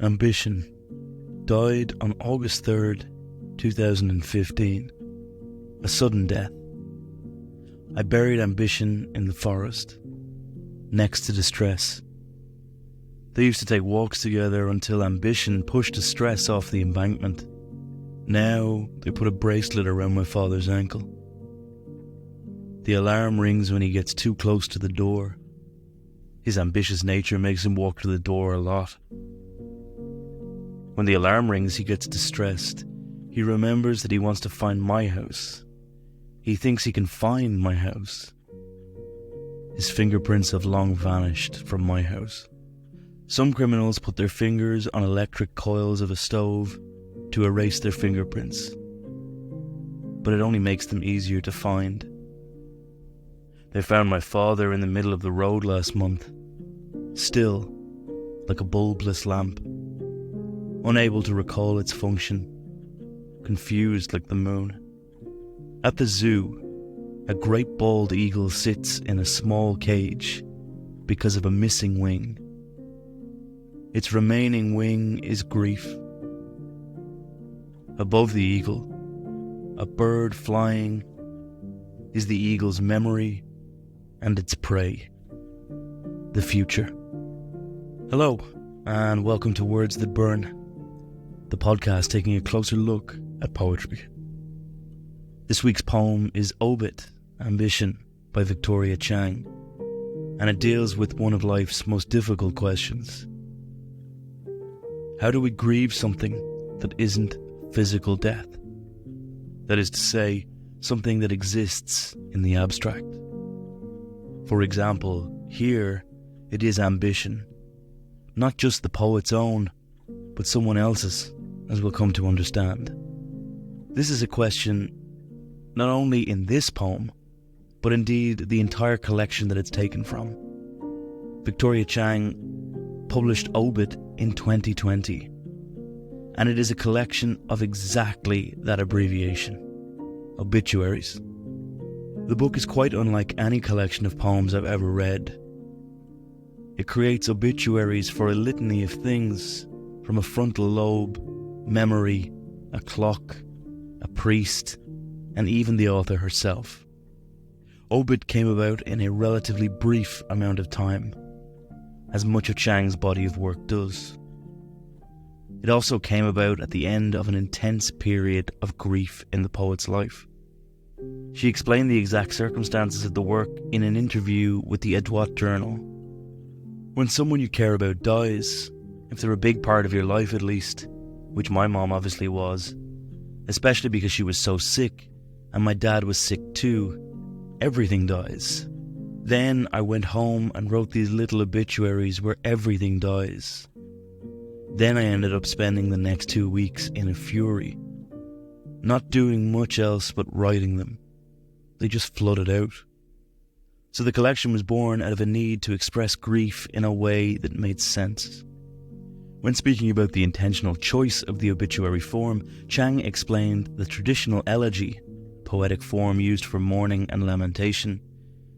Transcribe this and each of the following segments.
Ambition died on August 3rd, 2015. A sudden death. I buried ambition in the forest, next to distress. They used to take walks together until ambition pushed the stress off the embankment. Now they put a bracelet around my father's ankle. The alarm rings when he gets too close to the door. His ambitious nature makes him walk to the door a lot. When the alarm rings, he gets distressed. He remembers that he wants to find my house. He thinks he can find my house. His fingerprints have long vanished from my house. Some criminals put their fingers on electric coils of a stove to erase their fingerprints, but it only makes them easier to find. They found my father in the middle of the road last month, still like a bulbless lamp, unable to recall its function, confused like the moon. At the zoo, a great bald eagle sits in a small cage because of a missing wing. Its remaining wing is grief. Above the eagle, a bird flying is the eagle's memory and its prey, the future. Hello, and welcome to Words That Burn, the podcast taking a closer look at poetry. This week's poem is OBIT, Ambition, by Victoria Chang, and it deals with one of life's most difficult questions. How do we grieve something that isn't physical death? That is to say, something that exists in the abstract. For example, here it is ambition, not just the poet's own, but someone else's, as we'll come to understand. This is a question not only in this poem, but indeed the entire collection that it's taken from. Victoria Chang published OBIT in 2020, and it is a collection of exactly that abbreviation, obituaries. The book is quite unlike any collection of poems I've ever read. It creates obituaries for a litany of things, from a frontal lobe, memory, a clock, a priest, and even the author herself. OBIT came about in a relatively brief amount of time, as much of Chang's body of work does. It also came about at the end of an intense period of grief in the poet's life. She explained the exact circumstances of the work in an interview with the Eliot journal. When someone you care about dies, if they're a big part of your life at least, which my mom obviously was, especially because she was so sick, and my dad was sick too, everything dies. Then I went home and wrote these little obituaries where everything dies. Then I ended up spending the next 2 weeks in a fury, not doing much else but writing them. They just flooded out. So the collection was born out of a need to express grief in a way that made sense. When speaking about the intentional choice of the obituary form, Chang explained the traditional elegy, poetic form used for mourning and lamentation,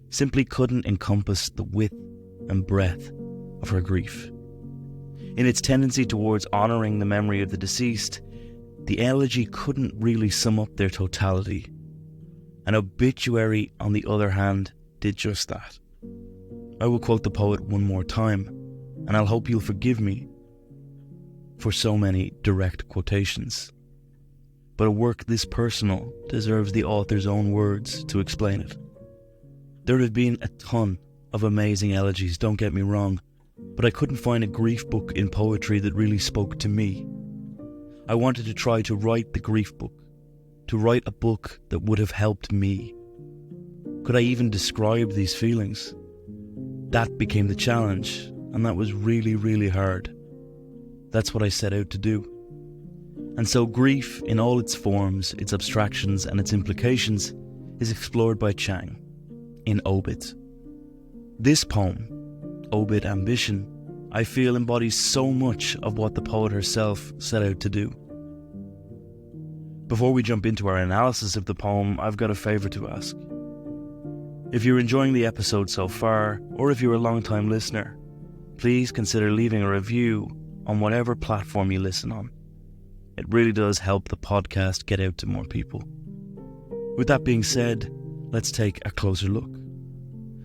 simply couldn't encompass the width and breadth of her grief. In its tendency towards honouring the memory of the deceased, the elegy couldn't really sum up their totality. An obituary, on the other hand, did just that. I will quote the poet one more time, and I'll hope you'll forgive me for so many direct quotations. But a work this personal deserves the author's own words to explain it. There have been a ton of amazing elegies, don't get me wrong, but I couldn't find a grief book in poetry that really spoke to me. I wanted to try to write the grief book, to write a book that would have helped me. Could I even describe these feelings? That became the challenge, and that was really, really hard. That's what I set out to do. And so grief, in all its forms, its abstractions and its implications, is explored by Chang in OBIT. This poem, OBIT Ambition, I feel embodies so much of what the poet herself set out to do. Before we jump into our analysis of the poem, I've got a favour to ask. If you're enjoying the episode so far, or if you're a long-time listener, please consider leaving a review on whatever platform you listen on. It really does help the podcast get out to more people. With that being said, let's take a closer look.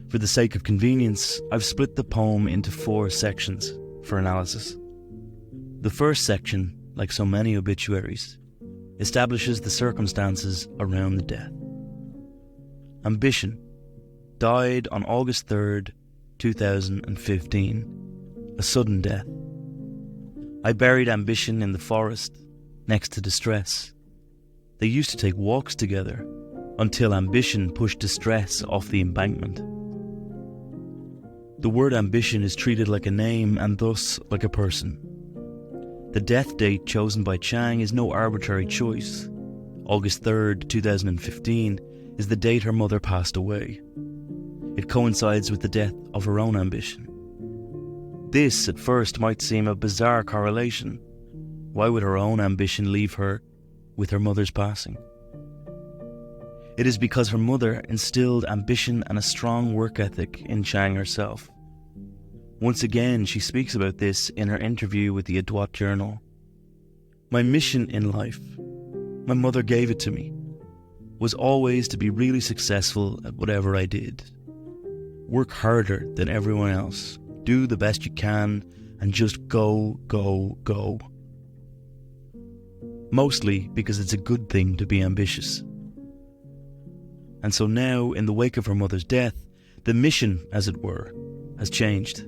For the sake of convenience, I've split the poem into 4 sections for analysis. The first section, like so many obituaries, establishes the circumstances around the death. Ambition died on August 3rd, 2015, a sudden death. I buried ambition in the forest, next to distress. They used to take walks together, until ambition pushed distress off the embankment. The word ambition is treated like a name and thus like a person. The death date chosen by Chang is no arbitrary choice. August 3rd, 2015 is the date her mother passed away. It coincides with the death of her own ambition. This, at first, might seem a bizarre correlation. Why would her own ambition leave her with her mother's passing? It is because her mother instilled ambition and a strong work ethic in Chang herself. Once again, she speaks about this in her interview with the Eliot Journal. My mission in life, my mother gave it to me, was always to be really successful at whatever I did. Work harder than everyone else, do the best you can, and just go, go, go. Mostly because it's a good thing to be ambitious. And so now, in the wake of her mother's death, the mission, as it were, has changed.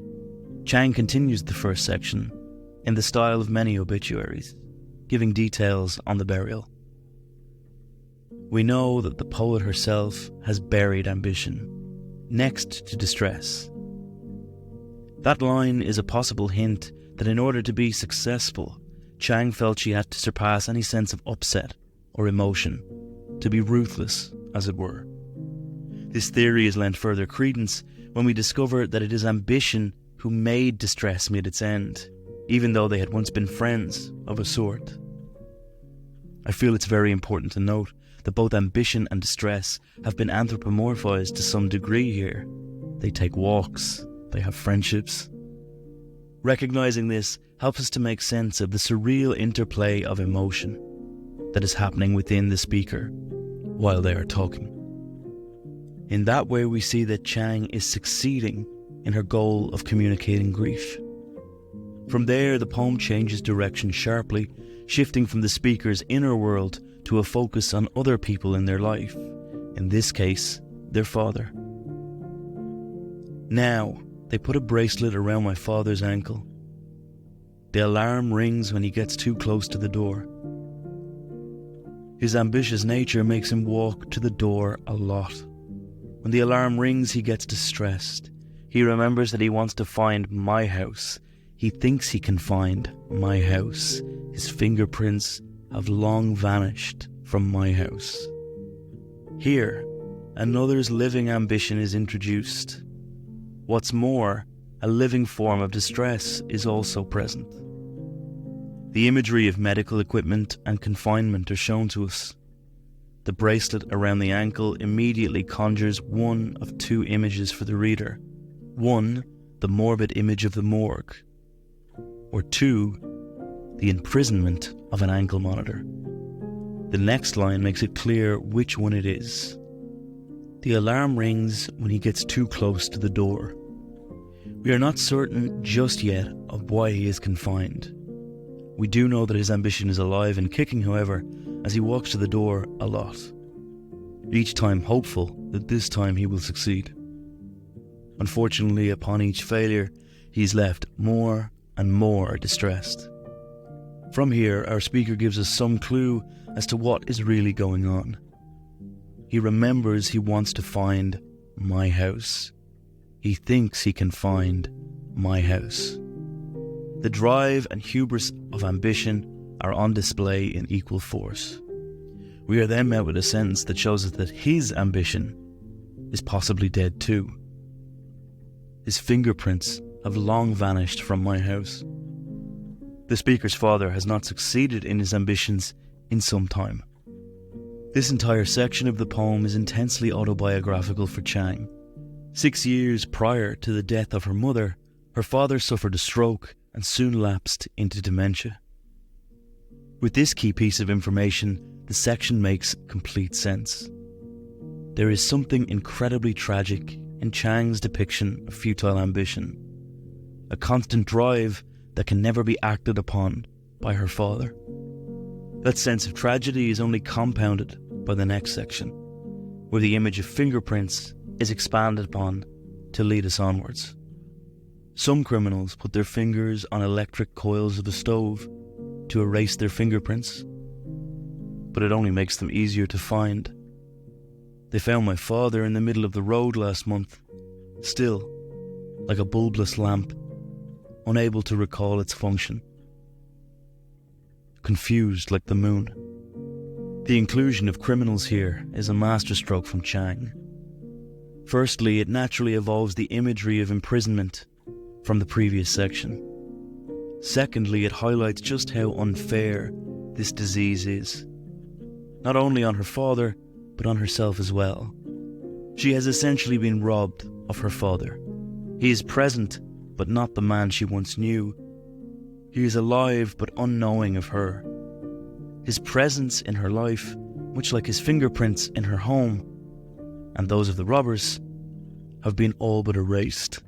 Chang continues the first section in the style of many obituaries, giving details on the burial. We know that the poet herself has buried ambition, next to distress. That line is a possible hint that in order to be successful, Chang felt she had to surpass any sense of upset or emotion, to be ruthless, as it were. This theory is lent further credence when we discover that it is ambition who made distress meet its end, even though they had once been friends of a sort. I feel it's very important to note that both ambition and distress have been anthropomorphized to some degree here. They take walks, they have friendships. Recognizing this helps us to make sense of the surreal interplay of emotion that is happening within the speaker while they are talking. In that way, we see that Chang is succeeding in her goal of communicating grief. From there, the poem changes direction sharply, shifting from the speaker's inner world to a focus on other people in their life, in this case, their father. Now, they put a bracelet around my father's ankle. The alarm rings when he gets too close to the door. His ambitious nature makes him walk to the door a lot. When the alarm rings, he gets distressed. He remembers that he wants to find my house. He thinks he can find my house. His fingerprints have long vanished from my house. Here, another's living ambition is introduced. What's more, a living form of distress is also present. The imagery of medical equipment and confinement are shown to us. The bracelet around the ankle immediately conjures one of 2 images for the reader. 1, the morbid image of the morgue, or 2, the imprisonment of an ankle monitor. The next line makes it clear which one it is. The alarm rings when he gets too close to the door. We are not certain just yet of why he is confined. We do know that his ambition is alive and kicking, however, as he walks to the door a lot, each time hopeful that this time he will succeed. Unfortunately, upon each failure, he is left more and more distressed. From here, our speaker gives us some clue as to what is really going on. He remembers he wants to find my house. He thinks he can find my house. The drive and hubris of ambition are on display in equal force. We are then met with a sentence that shows us that his ambition is possibly dead too. His fingerprints have long vanished from my house. The speaker's father has not succeeded in his ambitions in some time. This entire section of the poem is intensely autobiographical for Chang. 6 years prior to the death of her mother, her father suffered a stroke and soon lapsed into dementia. With this key piece of information, the section makes complete sense. There is something incredibly tragic in Chang's depiction of futile ambition, a constant drive that can never be acted upon by her father. That sense of tragedy is only compounded by the next section, where the image of fingerprints is expanded upon to lead us onwards. Some criminals put their fingers on electric coils of the stove to erase their fingerprints, but it only makes them easier to find. They found my father in the middle of the road last month, still, like a bulbless lamp, unable to recall its function. Confused like the moon. The inclusion of criminals here is a masterstroke from Chang. Firstly, it naturally evolves the imagery of imprisonment from the previous section. Secondly, it highlights just how unfair this disease is, not only on her father, but on herself as well. She has essentially been robbed of her father. He is present, but not the man she once knew. He is alive, but unknowing of her. His presence in her life, much like his fingerprints in her home, and those of the robbers, have been all but erased.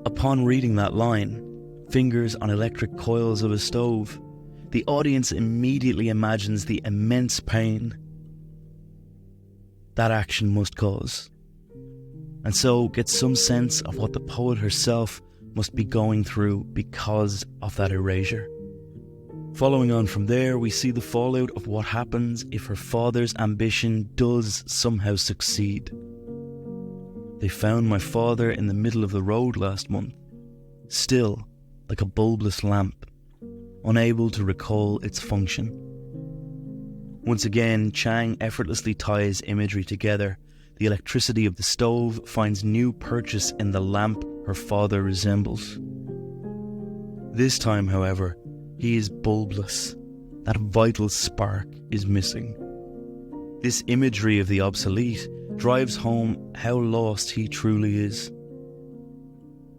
Upon reading that line, fingers on electric coils of a stove, the audience immediately imagines the immense pain that action must cause, and so gets some sense of what the poet herself must be going through because of that erasure. Following on from there, we see the fallout of what happens if her father's ambition does somehow succeed. They found my father in the middle of the road last month, still like a bulbless lamp, unable to recall its function. Once again, Chang effortlessly ties imagery together. The electricity of the stove finds new purchase in the lamp her father resembles. This time, however, he is bulbless. That vital spark is missing. This imagery of the obsolete drives home how lost he truly is.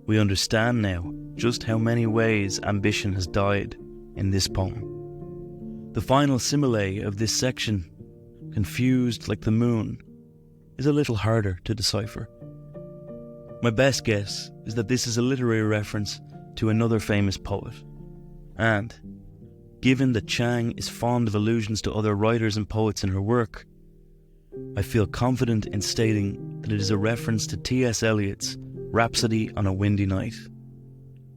We understand now just how many ways ambition has died in this poem. The final simile of this section, confused like the moon, is a little harder to decipher. My best guess is that this is a literary reference to another famous poet. And, given that Chang is fond of allusions to other writers and poets in her work, I feel confident in stating that it is a reference to T.S. Eliot's Rhapsody on a Windy Night.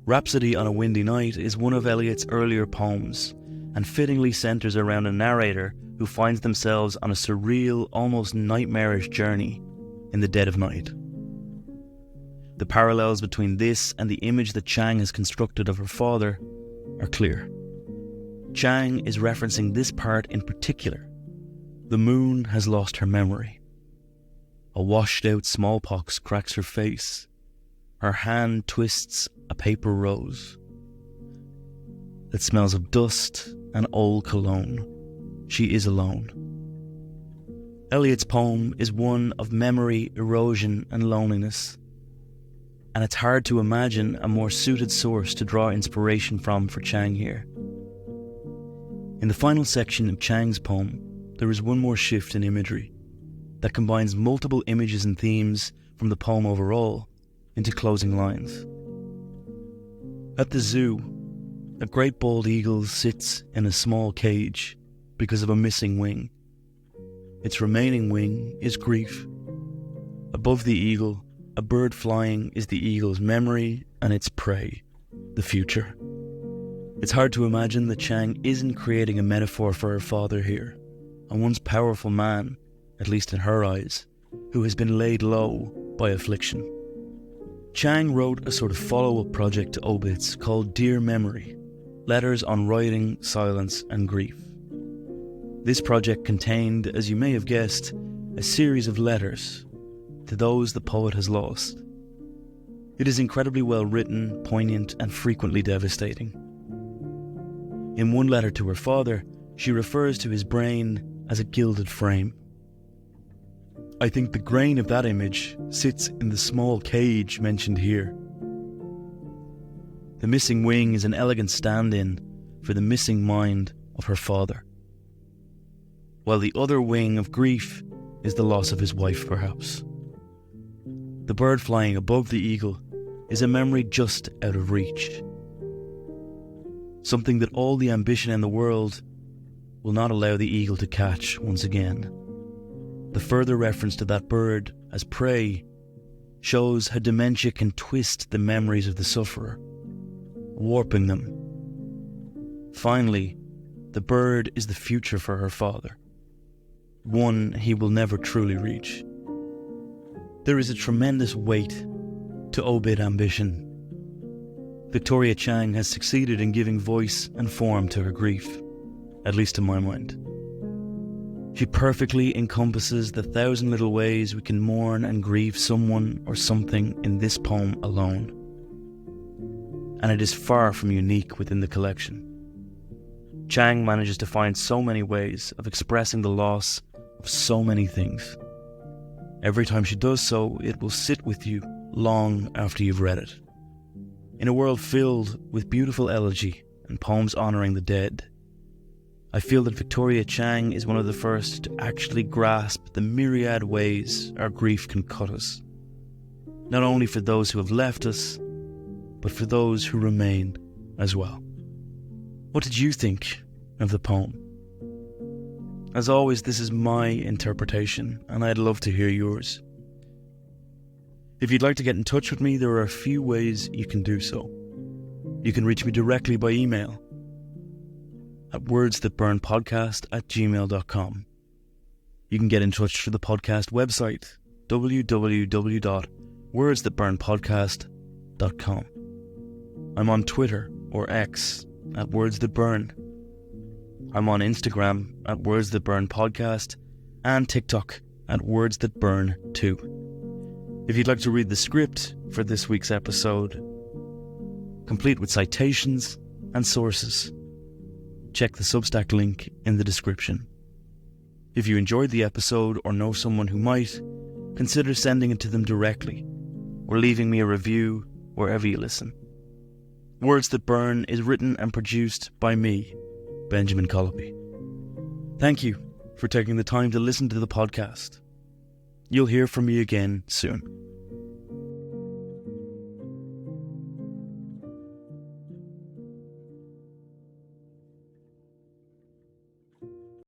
Rhapsody on a Windy Night is one of Eliot's earlier poems, and fittingly centres around a narrator who finds themselves on a surreal, almost nightmarish journey in the dead of night. The parallels between this and the image that Chang has constructed of her father are clear. Chang is referencing this part in particular. The moon has lost her memory. A washed-out smallpox cracks her face. Her hand twists a paper rose. It smells of dust and old cologne. She is alone. Eliot's poem is one of memory, erosion and loneliness, and it's hard to imagine a more suited source to draw inspiration from for Chang here. In the final section of Chang's poem, there is one more shift in imagery that combines multiple images and themes from the poem overall into closing lines. At the zoo, a great bald eagle sits in a small cage because of a missing wing. Its remaining wing is grief. Above the eagle, a bird flying is the eagle's memory and its prey, the future. It's hard to imagine that Chang isn't creating a metaphor for her father here, a once powerful man, at least in her eyes, who has been laid low by affliction. Chang wrote a sort of follow-up project to OBITS called Dear Memory, Letters on Writing, Silence and Grief. This project contained, as you may have guessed, a series of letters to those the poet has lost. It is incredibly well written, poignant and frequently devastating. In one letter to her father, she refers to his brain as a gilded frame. I think the grain of that image sits in the small cage mentioned here. The missing wing is an elegant stand-in for the missing mind of her father, while the other wing of grief is the loss of his wife, perhaps. The bird flying above the eagle is a memory just out of reach, something that all the ambition in the world will not allow the eagle to catch once again. The further reference to that bird as prey shows how dementia can twist the memories of the sufferer, warping them. Finally, the bird is the future for her father, one he will never truly reach. There is a tremendous weight to OBIT ambition. Victoria Chang has succeeded in giving voice and form to her grief, at least to my mind. She perfectly encompasses the 1,000 little ways we can mourn and grieve someone or something in this poem alone. And it is far from unique within the collection. Chang manages to find so many ways of expressing the loss of so many things. Every time she does so, it will sit with you long after you've read it. In a world filled with beautiful elegy and poems honouring the dead, I feel that Victoria Chang is one of the first to actually grasp the myriad ways our grief can cut us, not only for those who have left us, but for those who remain as well. What did you think of the poem? As always, this is my interpretation, and I'd love to hear yours. If you'd like to get in touch with me, there are a few ways you can do so. You can reach me directly by email at wordsthatburnpodcast@gmail.com. You can get in touch through the podcast website, www.wordsthatburnpodcast.com. I'm on Twitter or X at WordsThatBurn. I'm on Instagram at WordsThatBurnPodcast and TikTok at WordsThatBurn2. If you'd like to read the script for this week's episode, complete with citations and sources, check the Substack link in the description. If you enjoyed the episode or know someone who might, consider sending it to them directly or leaving me a review wherever you listen. Words That Burn is written and produced by me, Benjamin Colopy. Thank you for taking the time to listen to the podcast. You'll hear from me again soon.